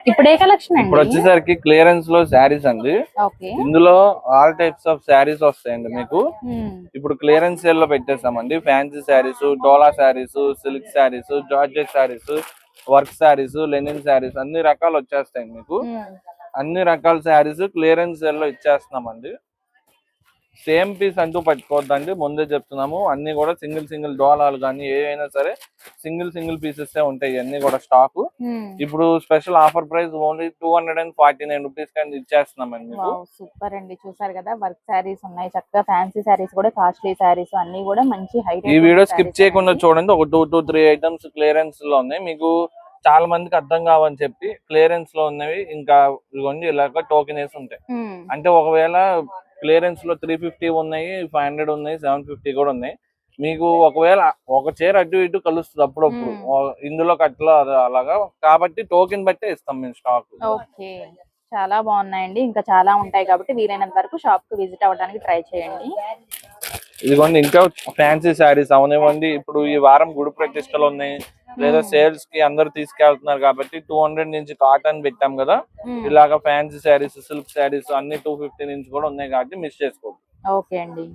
ఇప్పుడు ఏ కలెక్షన్ ఇప్పుడు అండి? వచ్చేసరికి క్లియరెన్స్ లో శారీస్ అండి. ఓకే. ఇందులో ఆల్ టైప్స్ ఆఫ్ శారీస్ వస్తాయండి మీకు. హ్మ్. ఇప్పుడు క్లియరెన్స్ సేల్ లో పెట్టేస్తామండి. Fancy saris, dola saris, silk saris, georgette saris, work saris, linen saris అన్ని రకాలు వచ్చేస్తాయండి మీకు. హ్మ్. అన్ని రకాల శారీస్ క్లియరెన్స్ సేల్ లో ఇచ్చేస్తున్నామండి. సేమ్ పీస్ అంటూ పట్టుకోవద్దండి, ముందే చెప్తున్నాము. అన్ని కూడా సింగిల్ సింగిల్ డోలాలు కానీ ఏవైనా సరే సింగిల్ పీసెస్ ఉంటాయి అన్ని కూడా స్టాక్. హ్మ్. ఇప్పుడు special offer price only 249 rupees కానీ ఇచ్చేస్తున్నామండి మీకు. వావ్, సూపర్ అండి. చూసారు కదా, వర్క్ శారీస్ ఉన్నాయి, చక్కగా ఫ్యాన్సీ శారీస్ కూడా, కాస్ట్లీ శారీస్ అన్ని కూడా మంచి హై ఈ రేట్ వీడియో ఉన్న స్కిప్ శారీస్ చేయకుండా అండి. చూడండి. ఒక 2 to 3 ఐటమ్స్ క్లియరెన్స్ లో ఉన్నాయి మీకు. చాలా మందికి అర్థం కావని చెప్పి క్లియరెన్స్ లో ఉన్నవి ఇంకా ఇదిగోండి ఇలాగ టోకెన్ వేసి ఉంటాయి. హ్మ్. అంటే ఒకవేళ క్లియరెన్స్ లో 350 ఉన్నాయి, 500 ఉన్నాయి, 750 కూడా ఉన్నాయి. మీకు ఒకవేళ ఒక చీర అటు ఇటు కలుస్తుంది అప్పుడప్పుడు హ్మ్. ఇందులో కట్లో అలాగా, కాబట్టి టోకెన్ బట్టే ఇస్తాం మేము స్టాక్. ఓకే. చాలా బాగున్నాయండి. ఇంకా చాలా ఉంటాయి కాబట్టి వీలైనంత వరకు షాప్ కు విజిట్ అవ్వడానికి ట్రై చేయండి. ఇదిగోండి ఇంకా ఫ్యాన్సీ శారీస్ అవనివ్వండి. ఇప్పుడు ఈ వారం గుడి ప్రతిష్టలు ఉన్నాయి, లేదా హ్మ్. సేల్స్ కి అందరు తీసుకెళ్తున్నారు కాబట్టి 200 నుంచి కాటన్ పెట్టాం కదా. హ్మ్. ఇలాగా ఫ్యాన్సీ శారీస్, సిల్క్ శారీస్ అన్ని 250 నుంచి కూడా ఉన్నాయి కాబట్టి మిస్ చేసుకోండి. ఓకే అండి.